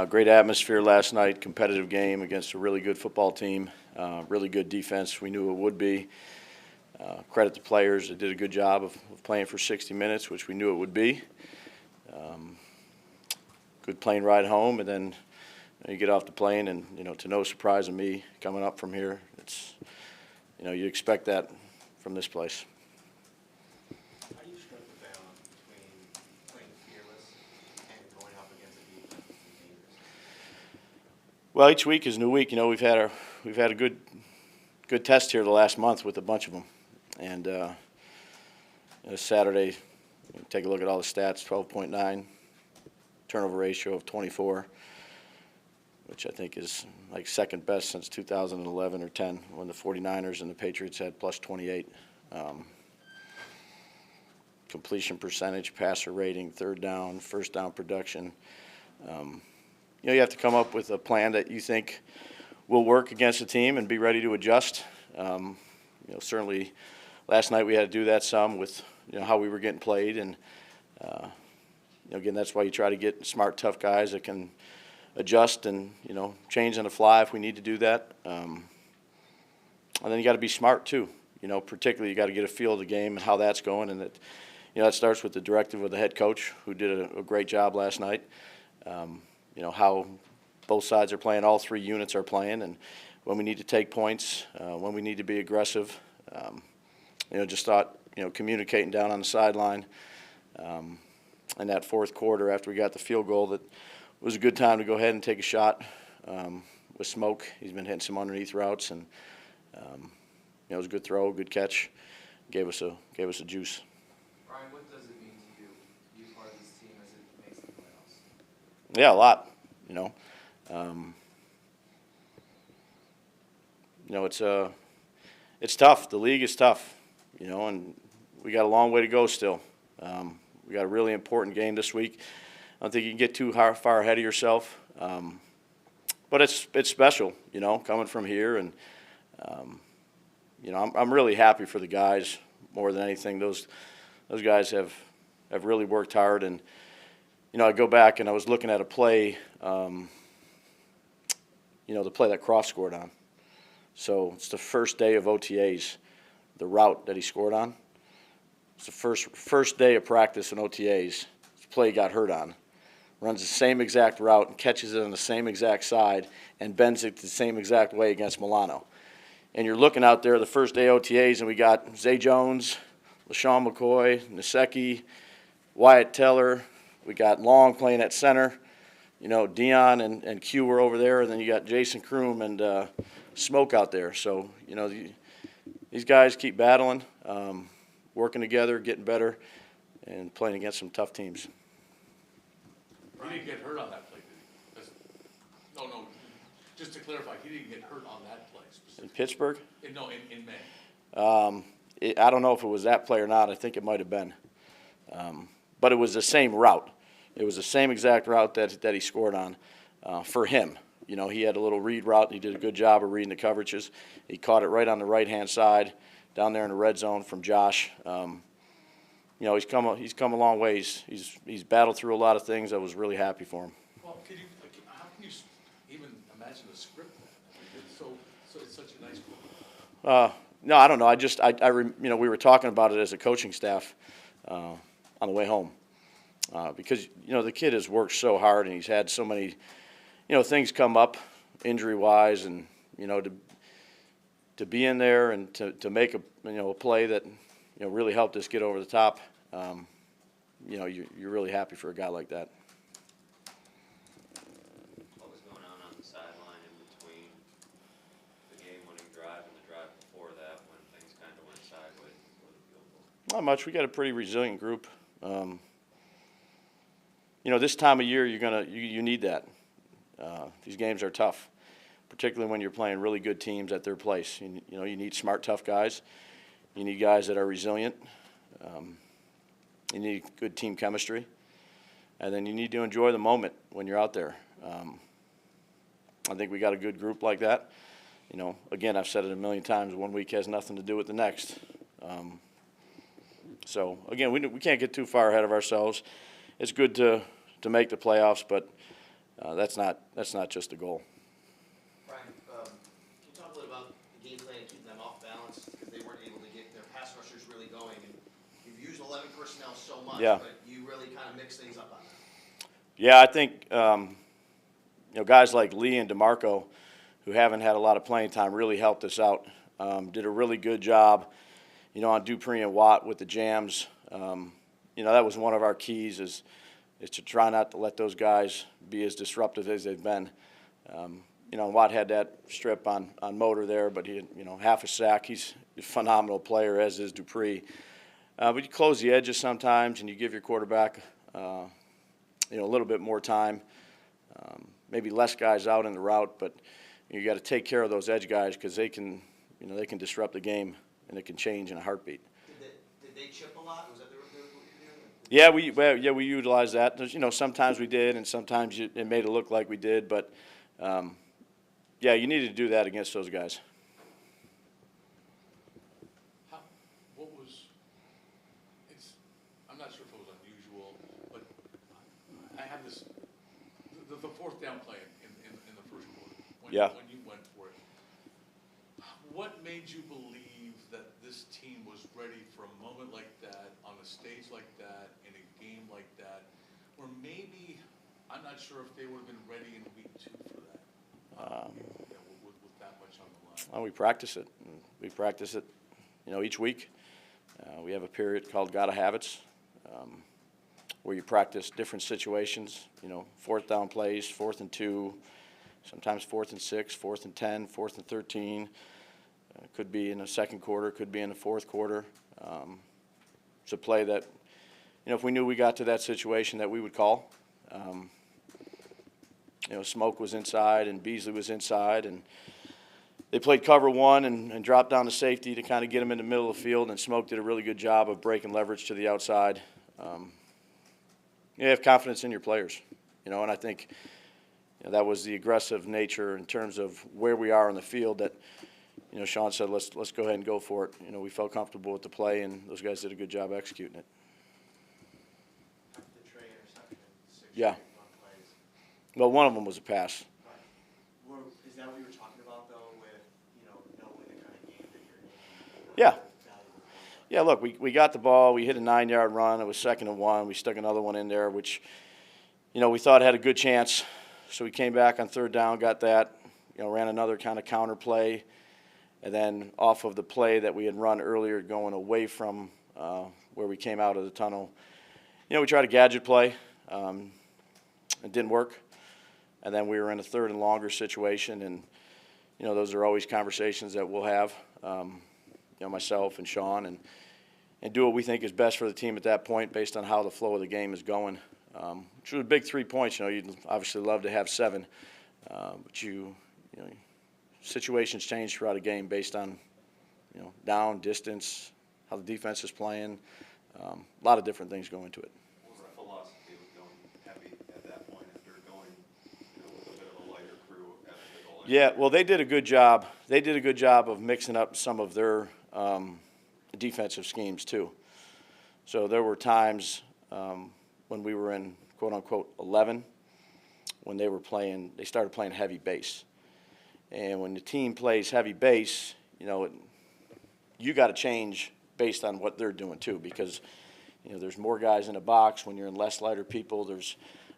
Great atmosphere last night, competitive game against a really good football team, really good defense. We knew it would be. Credit the players. They did a good job of playing for 60 minutes, which we knew it would be. Good plane ride home, and then you get off the plane, and to no surprise of me coming up from here, it's you expect that from this place. How do you strike the balance between playing fearless and going up against a defense that's dangerous? Well, each week is a new week. We've had a good test here the last month with a bunch of them, and Saturday, take a look at all the stats: 12.9, turnover ratio of 24, which I think is like second best since 2011 or 10, when the 49ers and the Patriots had plus 28. Completion percentage, passer rating, third down, first down production. You have to come up with a plan that you think will work against the team and be ready to adjust. Certainly last night we had to do that some with how we were getting played, and again, that's why you try to get smart, tough guys that can adjust and change on the fly if we need to do that. And then you got to be smart too. Particularly you got to get a feel of the game and how that's going, and that starts with the directive of the head coach, who did a great job last night. How both sides are playing, all three units are playing, and when we need to take points, when we need to be aggressive. Just thought communicating down on the sideline. In that fourth quarter, after we got the field goal, that was a good time to go ahead and take a shot with Smoke. He's been hitting some underneath routes, and it was a good throw, good catch. Gave us a juice. Brian, what does it mean to you to be part of this team as it makes the playoffs? Yeah, a lot. It's tough. The league is tough, and we got a long way to go still. We got a really important game this week. I don't think you can get too far ahead of yourself, but it's special, coming from here, and I'm really happy for the guys more than anything. Those guys have really worked hard, and I go back and I was looking at a play, the play that Croft scored on. So it's the first day of OTAs, the route that he scored on. It's the first day of practice in OTAs. The play he got hurt on. Runs the same exact route and catches it on the same exact side and bends it the same exact way against Milano. And you're looking out there the first day OTAs, and we got Zay Jones, LaShawn McCoy, Nasecki, Wyatt Teller. We got Long playing at center. Dion and Q were over there, and then you got Jason Kroom and Smoke out there. So, these guys keep battling, working together, getting better, and playing against some tough teams. He didn't get hurt on that play, did he? No. Just to clarify, he didn't get hurt on that play specifically. In Pittsburgh? No, in May. I don't know if it was that play or not. I think it might have been. But it was the same route. It was the same exact route that he scored on for him. He had a little read route, and he did a good job of reading the coverages. He caught it right on the right-hand side down there in the red zone from Josh. He's come a long ways. He's battled through a lot of things. I was really happy for him. Well, how can you even imagine the script? It's such a nice quote. No, I don't know. We were talking about it as a coaching staff on the way home because the kid has worked so hard, and he's had so many things come up injury-wise, and to be in there and to make a play that really helped us get over the top. You're really happy for a guy like that. What was going on the sideline in between the game-winning drive and the drive before that, when things kind of went sideways before the field goal? Not much. We got a pretty resilient group. This time of year you need that. These games are tough, particularly when you're playing really good teams at their place. You need smart, tough guys. You need guys that are resilient. You need good team chemistry. And then you need to enjoy the moment when you're out there. I think we got a good group like that. Again, I've said it a million times, one week has nothing to do with the next. So, again, we can't get too far ahead of ourselves. It's good to make the playoffs, but that's not just a goal. Brian, can you talk a little about the game plan, keeping them off balance, because they weren't able to get their pass rushers really going, and you've used 11 personnel so much, Yeah. but you really kind of mix things up on that. Yeah, I think guys like Lee and DeMarco, who haven't had a lot of playing time, really helped us out. Did a really good job, on Dupree and Watt with the jams. That was one of our keys is to try not to let those guys be as disruptive as they've been. Watt had that strip on Motor there, but he had, half a sack. He's a phenomenal player, as is Dupree. But you close the edges sometimes, and you give your quarterback, a little bit more time. Maybe less guys out in the route, but you got to take care of those edge guys because they can disrupt the game, and it can change in a heartbeat. Did they chip a lot? Was that what you were doing? Yeah, we utilized that. There's, sometimes we did, and sometimes it made it look like we did. But you needed to do that against those guys. I'm not sure if it was unusual, but I have this, the fourth down play in the first quarter. When you went for it. What made you believe that this team was ready for a moment like that, on a stage like that, in a game like that, or maybe, I'm not sure if they would have been ready in week 2 for that, with that much on the line? Well, we practice it. We practice it, each week. We have a period called Gotta Habits, where you practice different situations, fourth down plays, 4th and 2, sometimes 4th and 6, 4th and 10, 4th and 13. Could be in the second quarter, could be in the fourth quarter. It's a play that, if we knew we got to that situation that we would call. Smoke was inside and Beasley was inside, and they played cover 1 and dropped down to safety to kind of get them in the middle of the field, and Smoke did a really good job of breaking leverage to the outside. You have confidence in your players, and I think that was the aggressive nature in terms of where we are on the field that, Sean said, let's go ahead and go for it. We felt comfortable with the play, and those guys did a good job executing it. After the Trey interception, 6 Yeah. run plays. Well, one of them was a pass. Right. Is that what you were talking about, though, with, knowing the kind of game that you're in? Yeah. Yeah, look, we got the ball. We hit a 9-yard run. It was 2nd and 1. We stuck another one in there, which, we thought had a good chance. So we came back on 3rd down, got that, ran another kind of counter play. And then off of the play that we had run earlier going away from where we came out of the tunnel, we tried a gadget play. It didn't work. And then we were in a 3rd and longer situation. And, those are always conversations that we'll have, myself and Sean, and do what we think is best for the team at that point based on how the flow of the game is going. Which was a big 3 points. You'd obviously love to have 7. But situations change throughout a game based on, down, distance, how the defense is playing. A lot of different things go into it. What was the philosophy with going heavy at that point after going with a bit of a lighter crew at the goal line? Yeah, well, they did a good job. They did a good job of mixing up some of their defensive schemes too. So there were times when we were in quote-unquote 11 when they started playing heavy base. And when the team plays heavy base, you got to change based on what they're doing too, because there's more guys in the box when you're in less lighter people. There's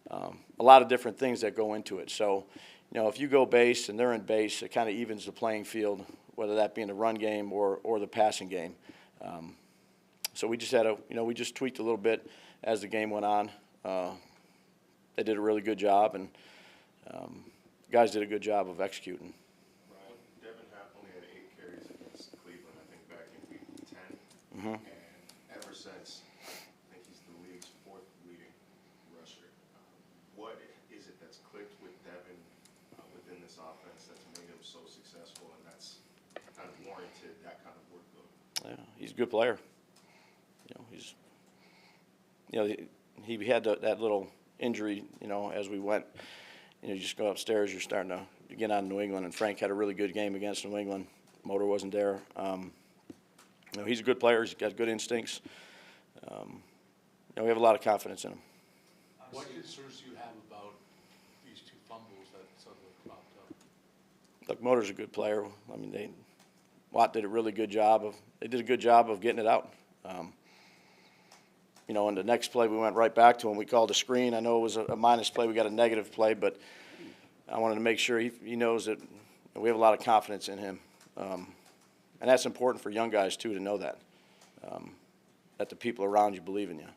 a lot of different things that go into it. So, if you go base and they're in base, it kind of evens the playing field, whether that be in the run game or the passing game. So we just had we just tweaked a little bit as the game went on. They did a really good job, and guys did a good job of executing. Brian, Devin only had 8 carries against Cleveland, I think, back in week 10. Mm-hmm. And ever since, I think he's the league's 4th leading rusher. What is it that's clicked with Devin within this offense that's made him so successful, and that's kind of warranted that kind of workload? Yeah, he's a good player. He had that little injury, as we went. You just go upstairs, you're starting to get on New England, and Frank had a really good game against New England. Motor wasn't there. He's a good player. He's got good instincts. We have a lot of confidence in him. What concerns do you have about these two that suddenly cropped up? Look, Motor's a good player. I mean, Watt did a really good job they did a good job of getting it out. You know, in the next play, we went right back to him. We called a screen. I know it was a minus play. We got a negative play, but I wanted to make sure he knows that we have a lot of confidence in him. And that's important for young guys, too, to know that, that the people around you believe in you.